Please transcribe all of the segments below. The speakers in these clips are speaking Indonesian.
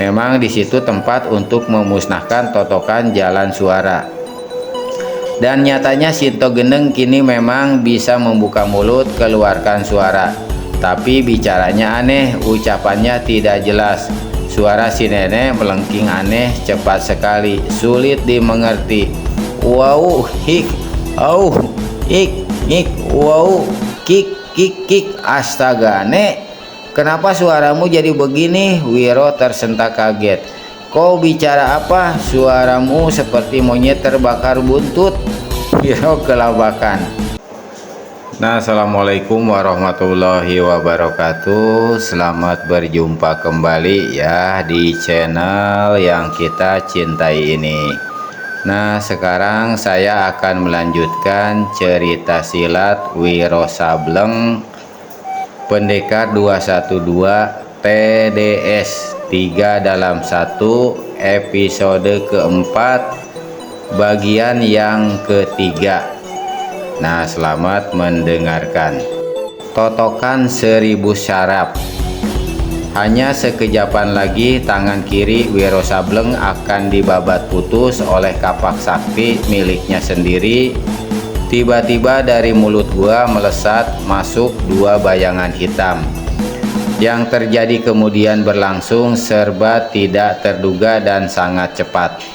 Memang di situ tempat untuk memusnahkan totokan jalan suara. Dan nyatanya Sinto Gendeng kini memang bisa membuka mulut keluarkan suara. Tapi bicaranya aneh, ucapannya tidak jelas. Suara si nenek melengking aneh, cepat sekali, sulit dimengerti. Wow, hik, au, ik, ik, wow, kik, kik, kik, astaga, nek. Kenapa suaramu jadi begini? Wiro tersentak kaget. Kau bicara apa? Suaramu seperti monyet terbakar buntut. Wiro kelabakan. Nah, assalamualaikum warahmatullahi wabarakatuh. Selamat berjumpa kembali ya di channel yang kita cintai ini. Nah, sekarang saya akan melanjutkan cerita silat Wiro Sableng Pendekar 212 TDS 3 dalam 1 episode keempat bagian yang ketiga. Nah, selamat mendengarkan. Totokan 1000 syaraf. Hanya sekejapan lagi tangan kiri Wiro Sableng akan dibabat putus oleh kapak sakti miliknya sendiri. Tiba-tiba dari mulut gua melesat masuk 2 bayangan hitam. Yang terjadi kemudian berlangsung serba tidak terduga dan sangat cepat.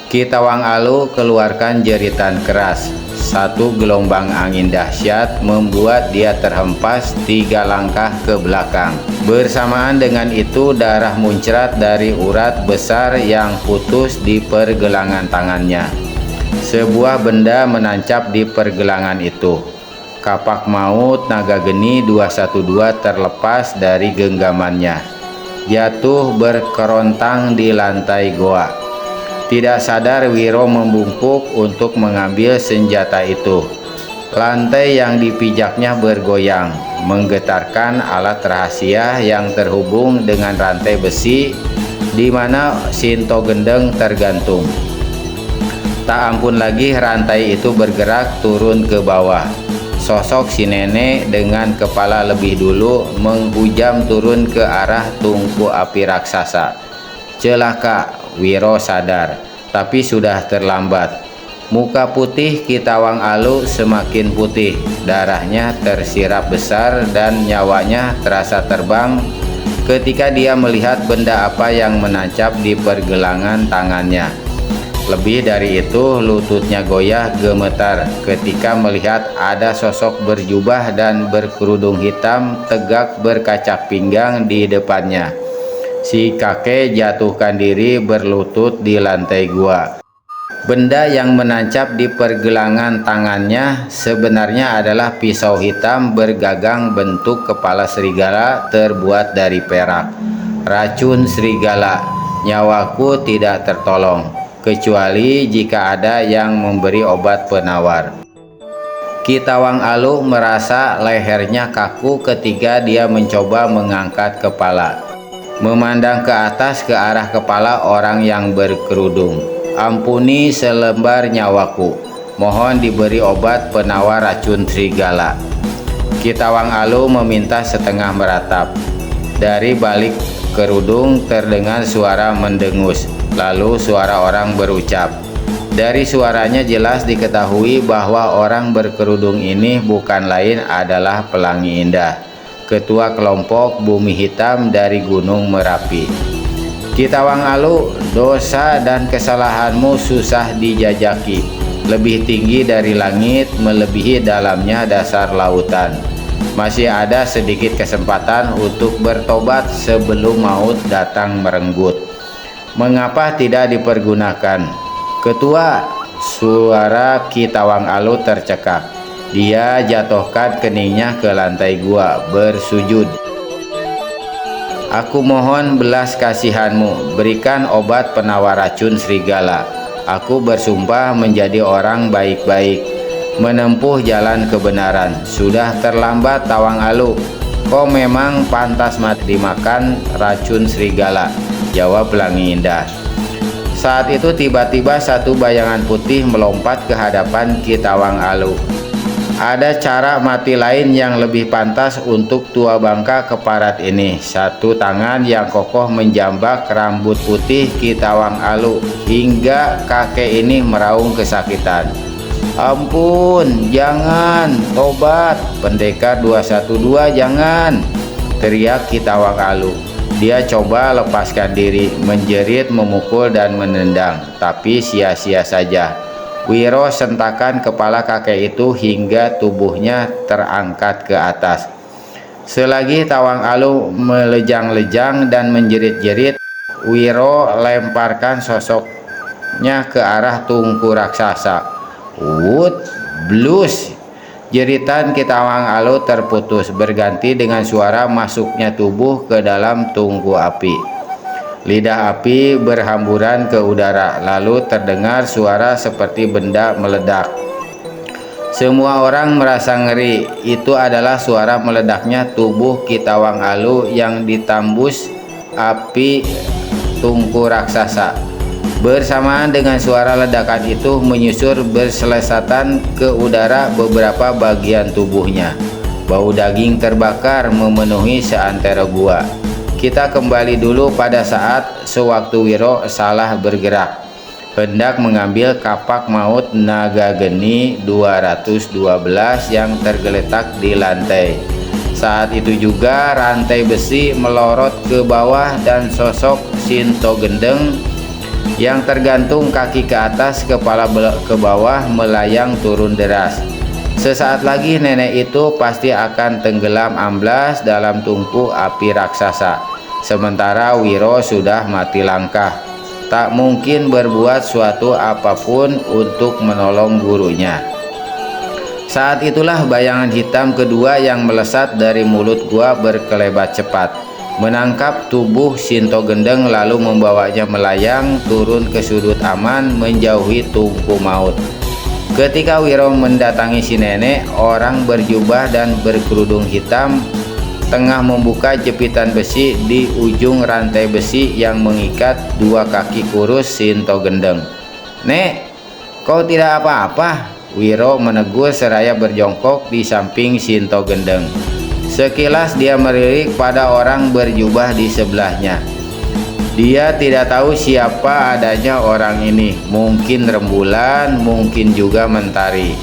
Ki Tawang Alu keluarkan jeritan keras. Satu gelombang angin dahsyat membuat dia terhempas 3 langkah ke belakang. Bersamaan dengan itu darah muncrat dari urat besar yang putus di pergelangan tangannya. Sebuah benda menancap di pergelangan itu. Kapak maut naga geni 212 terlepas dari genggamannya. Jatuh berkerontang di lantai goa. Tidak sadar Wiro membungkuk untuk mengambil senjata itu. Lantai yang dipijaknya bergoyang, menggetarkan alat rahasia yang terhubung dengan rantai besi di mana Sinto Gendeng tergantung. Tak ampun lagi rantai itu bergerak turun ke bawah. Sosok si nenek dengan kepala lebih dulu menghujam turun ke arah tungku api raksasa. Celaka, Wiro sadar, tapi sudah terlambat. Muka putih Ki Tawang Alu semakin putih, darahnya tersirap besar dan nyawanya terasa terbang ketika dia melihat benda apa yang menancap di pergelangan tangannya. Lebih dari itu, lututnya goyah gemetar ketika melihat ada sosok berjubah dan berkerudung hitam tegak berkacak pinggang di depannya. Si kakek jatuhkan diri berlutut di lantai gua. Benda yang menancap di pergelangan tangannya sebenarnya adalah pisau hitam bergagang bentuk kepala serigala terbuat dari perak. Racun serigala, nyawaku tidak tertolong. Kecuali jika ada yang memberi obat penawar. Ki Tawang Alu merasa lehernya kaku ketika dia mencoba mengangkat kepala. Memandang ke atas ke arah kepala orang yang berkerudung. Ampuni selembar nyawaku. Mohon diberi obat penawar racun serigala. Ki Tawang Alu meminta setengah meratap. Dari balik kerudung terdengar suara mendengus. Lalu suara orang berucap. Dari suaranya jelas diketahui bahwa orang berkerudung ini bukan lain adalah Pelangi Indah, ketua kelompok Bumi Hitam dari Gunung Merapi. Ki Tawang Alu, dosa dan kesalahanmu susah dijajaki. Lebih tinggi dari langit, melebihi dalamnya dasar lautan. Masih ada sedikit kesempatan untuk bertobat sebelum maut datang merenggut. Mengapa tidak dipergunakan? Ketua, suara Ki Tawang Alu tercekak. Dia jatuhkan keningnya ke lantai gua, bersujud. Aku mohon belas kasihanmu, berikan obat penawar racun serigala. Aku bersumpah menjadi orang baik-baik, menempuh jalan kebenaran. Sudah terlambat Tawang Alu. Kau memang pantas mati dimakan racun serigala, jawab Pelangi Indah. Saat itu tiba-tiba satu bayangan putih melompat ke hadapan Ki Tawang Alu. Ada cara mati lain yang lebih pantas untuk tua bangka keparat ini. Satu tangan yang kokoh menjambak rambut putih Ki Tawang Alu hingga kakek ini meraung kesakitan. "Ampun, jangan, tobat, pendekar 212 jangan!" teriak Ki Tawang Alu. Dia coba lepaskan diri, menjerit, memukul dan menendang, tapi sia-sia saja. Wiro sentakan kepala kakek itu hingga tubuhnya terangkat ke atas. Selagi Tawang Alu melejang-lejang dan menjerit-jerit, Wiro lemparkan sosoknya ke arah tungku raksasa. "Wut, blus!" Jeritan Ki Tawang Alu terputus, berganti dengan suara masuknya tubuh ke dalam tungku api. Lidah api berhamburan ke udara, lalu terdengar suara seperti benda meledak. Semua orang merasa ngeri. Itu adalah suara meledaknya tubuh Ki Tawang Alu yang ditambus api tungku raksasa. Bersamaan dengan suara ledakan itu menyusur berselesatan ke udara beberapa bagian tubuhnya. Bau daging terbakar memenuhi seantero gua. Kita kembali dulu pada saat sewaktu Wiro salah bergerak, hendak mengambil kapak maut naga geni 212 yang tergeletak di lantai. Saat itu juga rantai besi melorot ke bawah dan sosok Sinto Gendeng yang tergantung kaki ke atas, kepala ke bawah melayang turun deras. Sesaat lagi nenek itu pasti akan tenggelam amblas dalam tungku api raksasa. Sementara Wiro sudah mati langkah, tak mungkin berbuat suatu apapun untuk menolong gurunya. Saat itulah bayangan hitam kedua yang melesat dari mulut gua berkelebat cepat, menangkap tubuh Sinto Gendeng lalu membawanya melayang turun ke sudut aman menjauhi tungku maut. Ketika Wiro mendatangi si nenek, orang berjubah dan berkerudung hitam tengah membuka jepitan besi di ujung rantai besi yang mengikat dua kaki kurus Sinto Gendeng. "Nek, kau tidak apa-apa?" Wiro menegur seraya berjongkok di samping Sinto Gendeng. Sekilas dia melirik pada orang berjubah di sebelahnya. Dia tidak tahu siapa adanya orang ini, mungkin rembulan, mungkin juga mentari.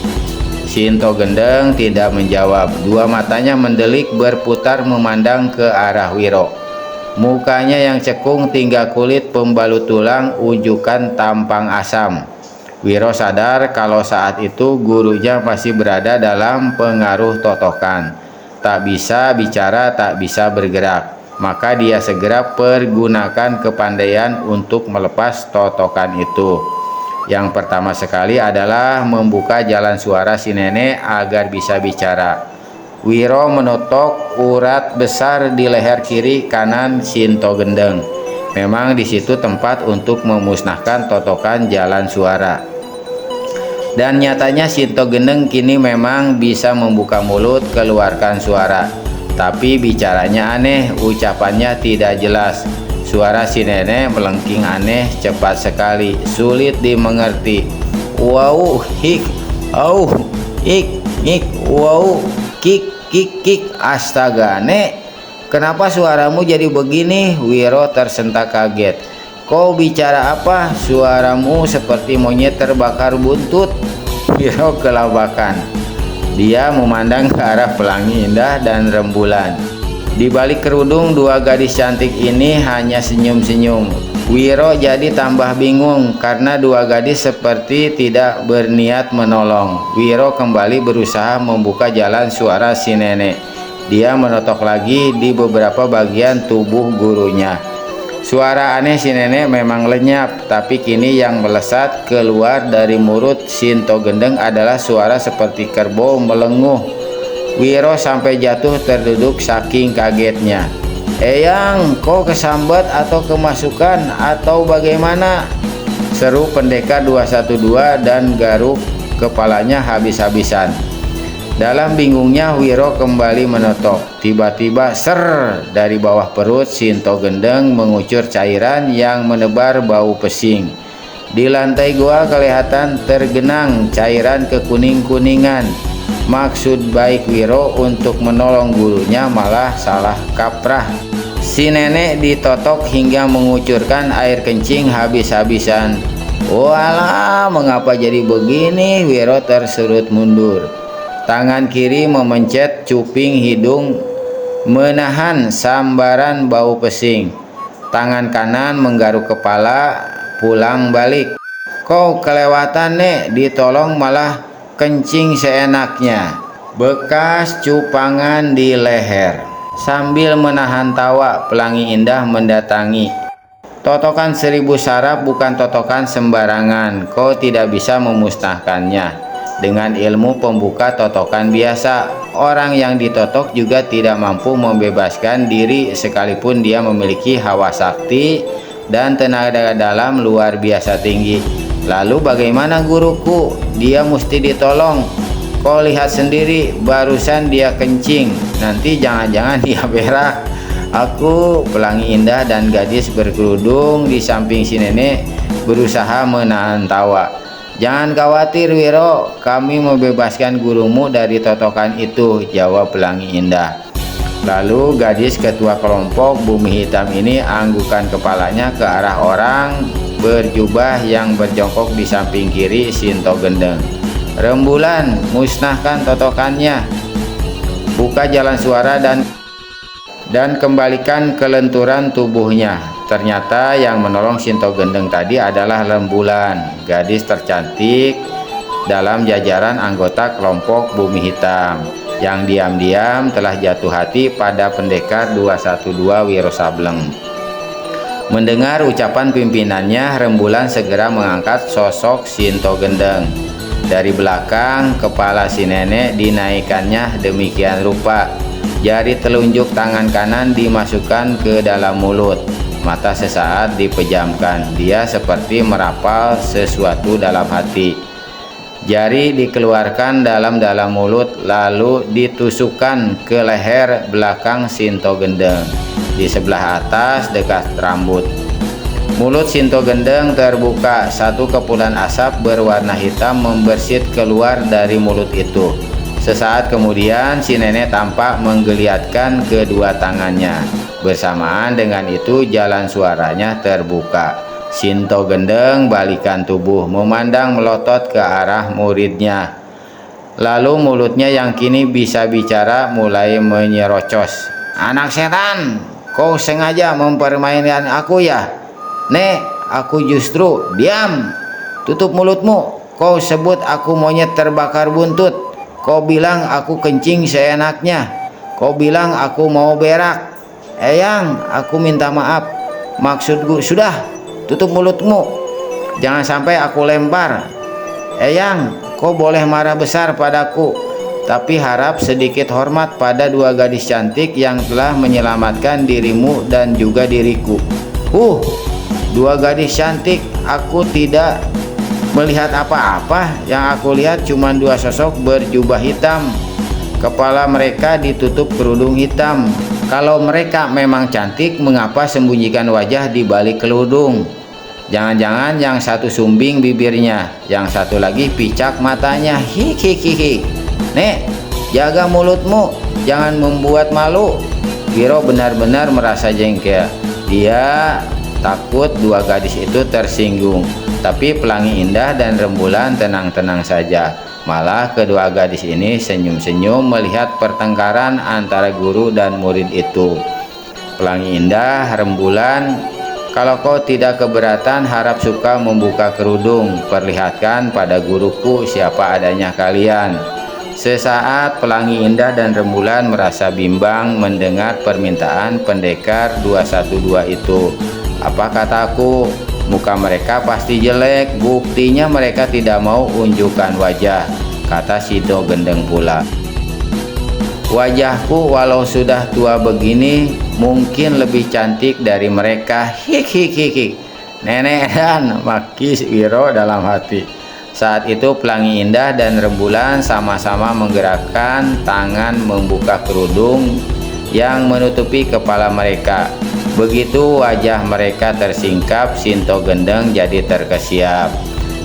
Sinto Gendeng tidak menjawab. Dua matanya mendelik berputar memandang ke arah Wiro. Mukanya yang cekung tinggal kulit pembalut tulang ujukan tampang asam. Wiro sadar kalau saat itu gurunya masih berada dalam pengaruh totokan. Tak bisa bicara, tak bisa bergerak. Maka dia segera pergunakan kepandaian untuk melepas totokan itu. Yang pertama sekali adalah membuka jalan suara si nenek agar bisa bicara. Wiro menotok urat besar di leher kiri kanan Sinto Gendeng. Memang di situ tempat untuk memusnahkan totokan jalan suara. Dan nyatanya Sinto Gendeng kini memang bisa membuka mulut keluarkan suara. Tapi bicaranya aneh, ucapannya tidak jelas. Suara si nenek melengking aneh, cepat sekali, sulit dimengerti. "Wow, hik, au, ik, ik, wow, kik, kik, kik." Astaga, Nek, kenapa suaramu jadi begini? Wiro tersentak kaget. "Kau bicara apa? Suaramu seperti monyet terbakar buntut." Wiro kelabakan. Dia memandang ke arah pelangi indah dan rembulan. Di balik kerudung dua gadis cantik ini hanya senyum-senyum. Wiro jadi tambah bingung karena dua gadis seperti tidak berniat menolong. Wiro kembali berusaha membuka jalan suara si nenek. Dia menotok lagi di beberapa bagian tubuh gurunya. Suara aneh si nenek memang lenyap, tapi kini yang melesat keluar dari mulut Sinto Gendeng adalah suara seperti kerbau melenguh. Wiro sampai jatuh terduduk saking kagetnya. "Eyang, kau kesambat atau kemasukan atau bagaimana?" seru pendekar 212 dan garuk kepalanya habis-habisan. Dalam bingungnya Wiro kembali menotok. Tiba-tiba ser, dari bawah perut Sinto Gendeng mengucur cairan yang menebar bau pesing. Di lantai gua kelihatan tergenang cairan kekuning-kuningan. Maksud baik Wiro untuk menolong gurunya malah salah kaprah. Si nenek ditotok hingga mengucurkan air kencing habis-habisan. Walah, mengapa jadi begini? Wiro terserut mundur. Tangan kiri memencet cuping hidung menahan sambaran bau pesing. Tangan kanan menggaruk kepala pulang balik. Kau kelewatan nek, ditolong malah kencing seenaknya. Bekas cupangan di leher. Sambil menahan tawa, Pelangi Indah mendatangi. Totokan 1000 saraf bukan totokan sembarangan. Kau tidak bisa memusnahkannya dengan ilmu pembuka totokan biasa. Orang yang ditotok juga tidak mampu membebaskan diri sekalipun dia memiliki hawa sakti dan tenaga dalam luar biasa tinggi. Lalu bagaimana guruku? Dia mesti ditolong. Kau lihat sendiri, barusan dia kencing. Nanti jangan-jangan dia berak. Aku, Pelangi Indah dan gadis berkerudung di samping si nenek berusaha menahan tawa. Jangan khawatir Wiro, kami membebaskan gurumu dari totokan itu, jawab Pelangi Indah. Lalu gadis ketua kelompok Bumi Hitam ini anggukan kepalanya ke arah orang berjubah yang berjongkok di samping kiri Sinto Gendeng. Rembulan, musnahkan totokannya, buka jalan suara dan kembalikan kelenturan tubuhnya. Ternyata yang menolong Sinto Gendeng tadi adalah Rembulan, gadis tercantik dalam jajaran anggota kelompok Bumi Hitam yang diam-diam telah jatuh hati pada pendekar 212 Wiro Sableng. Mendengar ucapan pimpinannya, Rembulan segera mengangkat sosok Sinto Gendeng. Dari belakang kepala si nenek dinaikkannya demikian rupa. Jari telunjuk tangan kanan dimasukkan ke dalam mulut. Mata sesaat dipejamkan. Dia seperti merapal sesuatu dalam hati. Jari dikeluarkan dalam mulut lalu ditusukkan ke leher belakang Sinto Gendeng di sebelah atas dekat rambut. Mulut Sinto Gendeng terbuka, satu kepulan asap berwarna hitam membersit keluar dari mulut itu. Sesaat kemudian si nenek tampak menggeliatkan kedua tangannya. Bersamaan dengan itu jalan suaranya terbuka. Sinto Gendeng balikan tubuh, memandang melotot ke arah muridnya. Lalu mulutnya yang kini bisa bicara mulai menyerocos. Anak setan, kau sengaja mempermainkan aku ya? Nek, aku justru diam. Tutup mulutmu. Kau sebut aku monyet terbakar buntut. Kau bilang aku kencing seenaknya. Kau bilang aku mau berak. Eyang, aku minta maaf. Maksudku sudah. Tutup mulutmu. Jangan sampai aku lempar. Eyang, kau boleh marah besar padaku, tapi harap sedikit hormat pada dua gadis cantik yang telah menyelamatkan dirimu dan juga diriku. Dua gadis cantik, aku tidak melihat apa-apa. Yang aku lihat cuma dua sosok berjubah hitam. Kepala mereka ditutup kerudung hitam. Kalau mereka memang cantik, mengapa sembunyikan wajah di balik kerudung? Jangan-jangan yang satu sumbing bibirnya, yang satu lagi picak matanya. Hihihihi. Nek, jaga mulutmu, jangan membuat malu. Wiro benar-benar merasa jengkel. Dia takut dua gadis itu tersinggung, tapi Pelangi Indah dan Rembulan tenang-tenang saja. Malah kedua gadis ini senyum-senyum melihat pertengkaran antara guru dan murid itu. Pelangi Indah, Rembulan, kalau kau tidak keberatan, harap suka membuka kerudung. Perlihatkan pada guruku siapa adanya kalian. Sesaat Pelangi Indah dan Rembulan merasa bimbang mendengar permintaan pendekar 212 itu. Apa kataku? Muka mereka pasti jelek, buktinya mereka tidak mau unjukkan wajah, kata Sinto Gendeng pula. Wajahku walau sudah tua begini mungkin lebih cantik dari mereka. Hihihihi. Nenek dan maki Wiro dalam hati. Saat itu Pelangi Indah dan Rembulan sama-sama menggerakkan tangan membuka kerudung yang menutupi kepala mereka. Begitu wajah mereka tersingkap, Sinto Gendeng jadi terkesiap.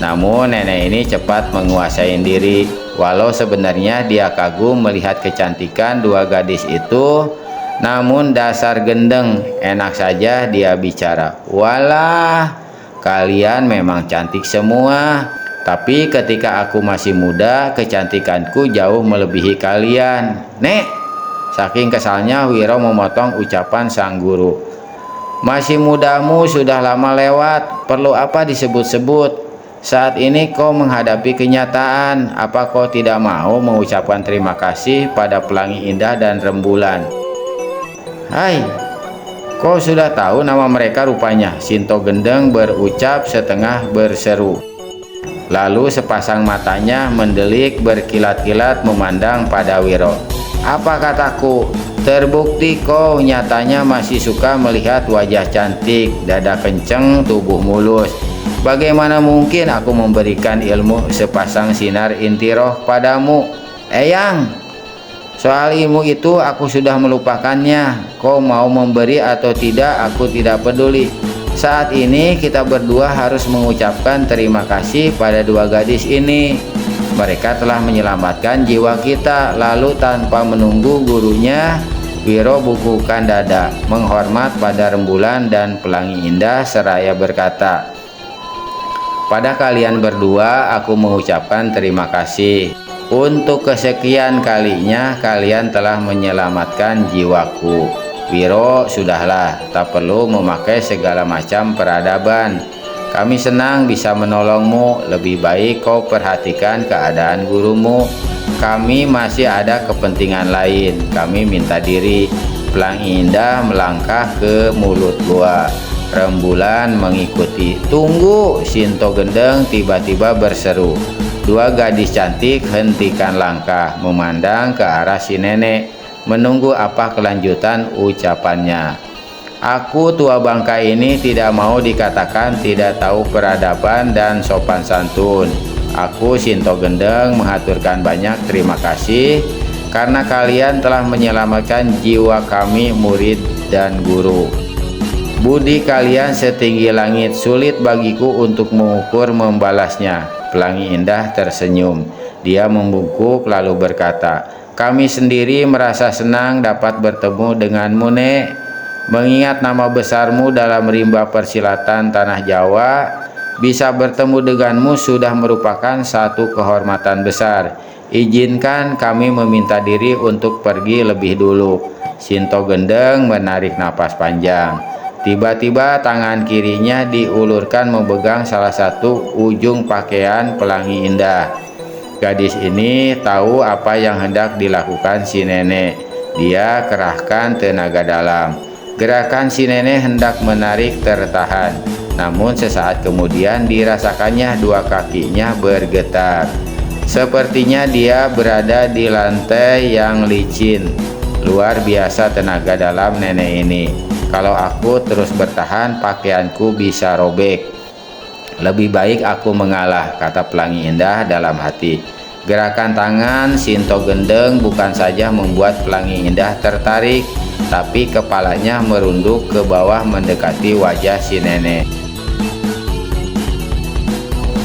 Namun nenek ini cepat menguasai diri. Walau sebenarnya dia kagum melihat kecantikan dua gadis itu, namun dasar gendeng, enak saja dia bicara. Walah, kalian memang cantik semua. Tapi ketika aku masih muda, kecantikanku jauh melebihi kalian. Nek, saking kesalnya Wiro memotong ucapan sang guru. Masih mudamu sudah lama lewat, perlu apa disebut-sebut? Saat ini kau menghadapi kenyataan, apa kau tidak mau mengucapkan terima kasih pada Pelangi Indah dan Rembulan? Hai, kau sudah tahu nama mereka rupanya, Sinto Gendeng berucap setengah berseru. Lalu sepasang matanya mendelik berkilat-kilat memandang pada Wiro. Apa kataku? Terbukti kau nyatanya masih suka melihat wajah cantik, dada kenceng, tubuh mulus. Bagaimana mungkin aku memberikan ilmu sepasang sinar inti roh padamu? Eyang, soal ilmu itu aku sudah melupakannya. Kau mau memberi atau tidak, aku tidak peduli. Saat ini kita berdua harus mengucapkan terima kasih pada dua gadis ini. Mereka telah menyelamatkan jiwa kita. Lalu tanpa menunggu gurunya, Wiro bukukan dada, menghormat pada Rembulan dan Pelangi Indah seraya berkata, pada kalian berdua aku mengucapkan terima kasih. Untuk kesekian kalinya kalian telah menyelamatkan jiwaku. Wiro, sudahlah, tak perlu memakai segala macam peradaban. Kami senang bisa menolongmu. Lebih baik kau perhatikan keadaan gurumu. Kami masih ada kepentingan lain. Kami minta diri. Pelangi Indah melangkah ke mulut gua. Rembulan mengikuti. Tunggu, Sinto Gendeng tiba-tiba berseru. Dua gadis cantik hentikan langkah, memandang ke arah si nenek, menunggu apa kelanjutan ucapannya. Aku tua bangka ini tidak mau dikatakan tidak tahu peradaban dan sopan santun. Aku Sinto Gendeng mengaturkan banyak terima kasih karena kalian telah menyelamatkan jiwa kami murid dan guru. Budi kalian setinggi langit, sulit bagiku untuk mengukur membalasnya. Pelangi Indah tersenyum. Dia membungkuk lalu berkata, kami sendiri merasa senang dapat bertemu denganmu, Nek. Mengingat nama besarmu dalam rimba persilatan tanah Jawa, bisa bertemu denganmu sudah merupakan satu kehormatan besar. Izinkan kami meminta diri untuk pergi lebih dulu. Sinto Gendeng menarik napas panjang. Tiba-tiba tangan kirinya diulurkan memegang salah satu ujung pakaian Pelangi Indah. Gadis ini tahu apa yang hendak dilakukan si nenek. Dia kerahkan tenaga dalam. Gerakan si nenek hendak menarik tertahan. Namun sesaat kemudian dirasakannya dua kakinya bergetar. Sepertinya dia berada di lantai yang licin. Luar biasa tenaga dalam nenek ini. Kalau aku terus bertahan, pakaianku bisa robek. Lebih baik aku mengalah, kata Pelangi Indah dalam hati. Gerakan tangan Sinto Gendeng bukan saja membuat Pelangi Indah tertarik, tapi kepalanya merunduk ke bawah mendekati wajah si nenek.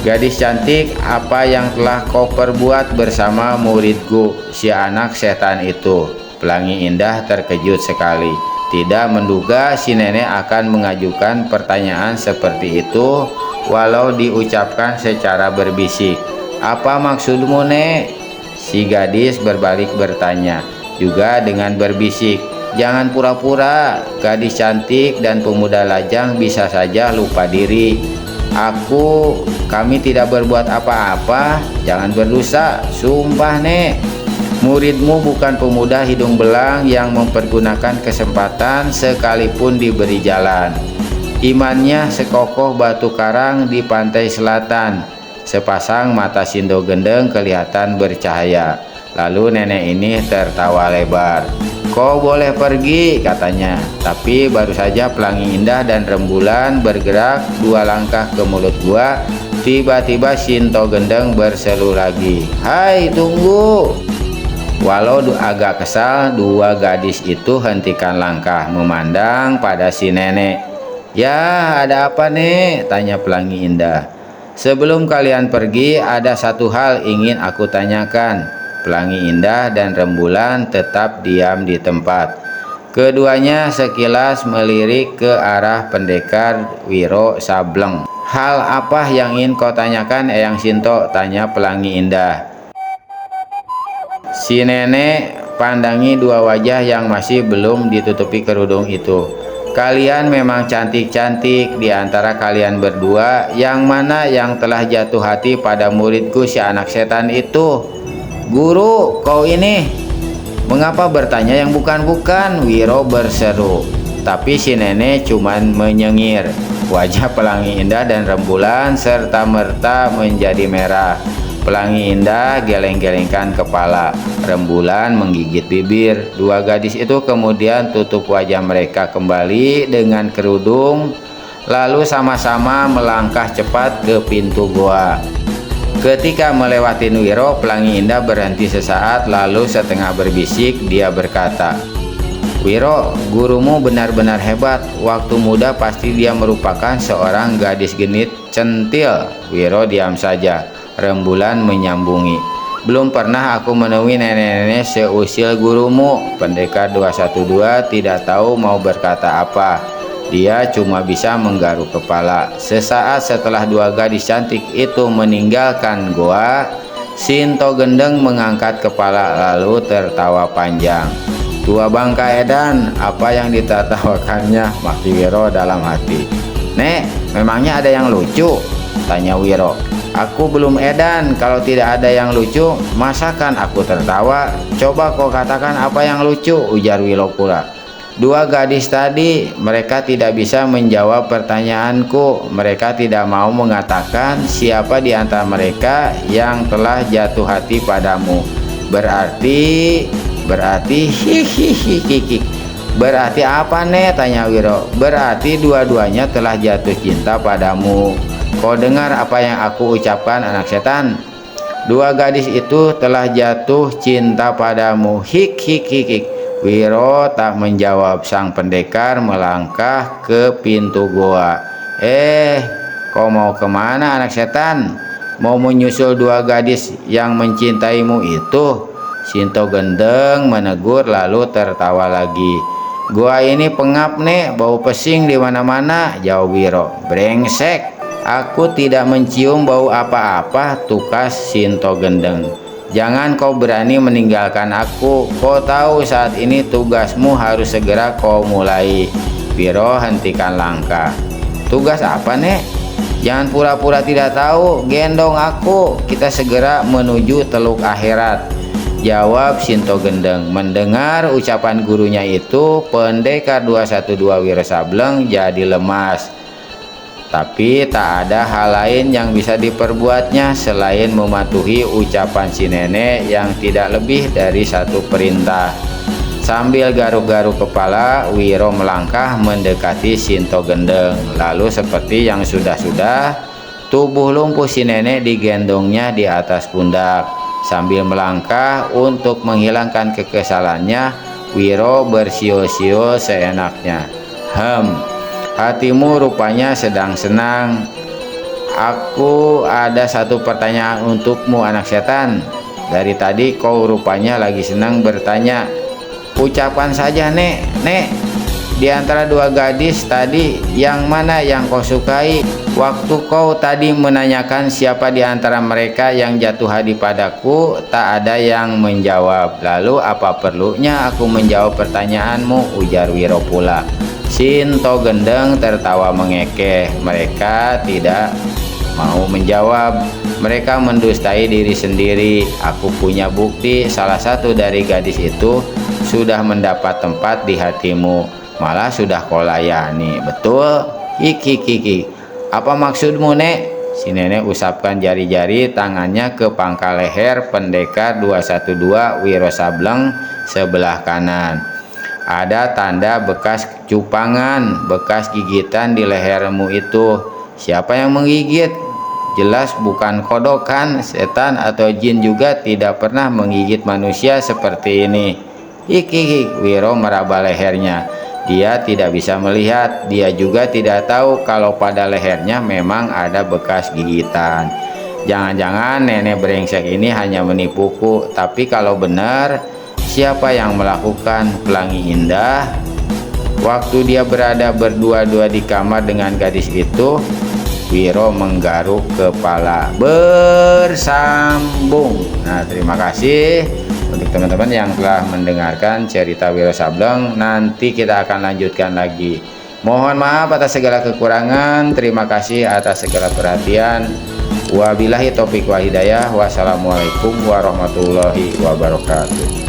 Gadis cantik, apa yang telah kau perbuat bersama muridku, si anak setan itu? Pelangi Indah terkejut sekali. Tidak menduga si nenek akan mengajukan pertanyaan seperti itu, walau diucapkan secara berbisik. Apa maksudmu, Nek? Si gadis berbalik bertanya, juga dengan berbisik. Jangan pura-pura, gadis cantik dan pemuda lajang bisa saja lupa diri. Kami tidak berbuat apa-apa, jangan berdosa, sumpah, Nek. Muridmu bukan pemuda hidung belang yang mempergunakan kesempatan sekalipun diberi jalan. Imannya sekokoh batu karang di pantai selatan. Sepasang mata Sinto Gendeng kelihatan bercahaya. Lalu nenek ini tertawa lebar. Kau boleh pergi, katanya. Tapi baru saja Pelangi Indah dan Rembulan bergerak 2 langkah ke mulut gua, tiba-tiba Sinto Gendeng berseru lagi. Hai, tunggu! Walau agak kesal, 2 gadis itu hentikan langkah memandang pada si nenek. Ya, ada apa, Nek? Tanya Pelangi Indah. Sebelum kalian pergi, ada satu hal ingin aku tanyakan. Pelangi Indah dan Rembulan tetap diam di tempat. Keduanya sekilas melirik ke arah Pendekar Wiro Sableng. Hal apa yang ingin kau tanyakan, Eyang Sinto? Tanya Pelangi Indah. Si nenek pandangi dua wajah yang masih belum ditutupi kerudung itu. Kalian memang cantik-cantik. Di antara kalian berdua, yang mana yang telah jatuh hati pada muridku si anak setan itu? Guru, kau ini mengapa bertanya yang bukan-bukan? Wiro berseru. Tapi si nenek cuman menyengir. Wajah Pelangi Indah dan Rembulan serta merta menjadi merah. Pelangi Indah geleng-gelengkan kepala, Rembulan menggigit bibir. Dua gadis itu kemudian tutup wajah mereka kembali dengan kerudung, lalu sama-sama melangkah cepat ke pintu goa. Ketika melewati Wiro, Pelangi Indah berhenti sesaat, lalu setengah berbisik dia berkata, Wiro, gurumu benar-benar hebat. Waktu muda pasti dia merupakan seorang gadis genit centil. Wiro diam saja. Rembulan menyambungi, belum pernah aku menemui nenek-nenek seusil gurumu. Pendekar 212 tidak tahu mau berkata apa. Dia cuma bisa menggaruk kepala. Sesaat setelah dua gadis cantik itu meninggalkan goa, Sinto Gendeng mengangkat kepala lalu tertawa panjang. Tua Bangka Edan, apa yang ditertawakannya? Maki Wiro dalam hati. Nek, memangnya ada yang lucu? Tanya Wiro. Aku belum edan, kalau tidak ada yang lucu, masakan aku tertawa? Coba kau katakan apa yang lucu, ujar Wiro pula. Dua gadis tadi, mereka tidak bisa menjawab pertanyaanku. Mereka tidak mau mengatakan siapa di antara mereka yang telah jatuh hati padamu. Berarti hihihi. Berarti apa nih? Tanya Wiro. Berarti dua-duanya telah jatuh cinta padamu. Kau dengar apa yang aku ucapkan, anak setan? Dua gadis itu telah jatuh cinta padamu. Hik. Wiro tak menjawab. Sang pendekar melangkah ke pintu goa. Kau mau kemana, anak setan? Mau menyusul dua gadis yang mencintaimu itu? Sinto Gendeng menegur lalu tertawa lagi. Gua ini pengap nih, bau pesing di mana-mana, jawab Wiro. Brengsek. Aku tidak mencium bau apa-apa, tukas Sinto Gendeng. Jangan kau berani meninggalkan aku. Kau tahu saat ini tugasmu harus segera kau mulai. Wiro hentikan langkah. Tugas apa, Nek? Jangan pura-pura tidak tahu. Gendong aku. Kita segera menuju teluk akhirat, jawab Sinto Gendeng. Mendengar ucapan gurunya itu, Pendekar 212 Wiro Sableng jadi lemas. Tapi tak ada hal lain yang bisa diperbuatnya selain mematuhi ucapan si nenek yang tidak lebih dari satu perintah. Sambil garuk-garuk kepala, Wiro melangkah mendekati Sinto Gendeng. Lalu seperti yang sudah-sudah, tubuh lumpuh si nenek digendongnya di atas pundak. Sambil melangkah untuk menghilangkan kekesalannya, Wiro bersio-sio seenaknya. Hatimu rupanya sedang senang. Aku ada satu pertanyaan untukmu, anak setan. Dari tadi kau rupanya lagi senang bertanya. Ucapan saja, Nek. Di antara dua gadis tadi, yang mana yang kau sukai? Waktu kau tadi menanyakan siapa di antara mereka yang jatuh hati padaku, tak ada yang menjawab. Lalu apa perlunya aku menjawab pertanyaanmu, ujar Wiro pula. Sinto Gendeng tertawa mengekeh. Mereka tidak mau menjawab. Mereka mendustai diri sendiri. Aku punya bukti salah satu dari gadis itu sudah mendapat tempat di hatimu. Malah sudah kau layani. Betul? Kiki. Apa maksudmu, Nek? Si nenek usapkan jari-jari tangannya ke pangkal leher Pendekar 212 Wiro Sableng sebelah kanan. Ada tanda bekas cupangan, bekas gigitan di lehermu itu. Siapa yang menggigit? Jelas bukan kodok kan? Setan atau jin juga tidak pernah menggigit manusia seperti ini. Wiro meraba lehernya. Dia tidak bisa melihat. Dia juga tidak tahu kalau pada lehernya memang ada bekas gigitan. Jangan-jangan nenek brengsek ini hanya menipuku. Tapi kalau benar, siapa yang melakukan? Pelangi Indah. Waktu dia berada berdua-dua di kamar dengan gadis itu, Wiro menggaruk kepala. Bersambung. Nah, terima kasih untuk teman-teman yang telah mendengarkan cerita Wiro Sableng. Nanti kita akan lanjutkan lagi. Mohon maaf atas segala kekurangan. Terima kasih atas segala perhatian. Wabillahi taufiq wa hidayah. Wassalamualaikum warahmatullahi wabarakatuh.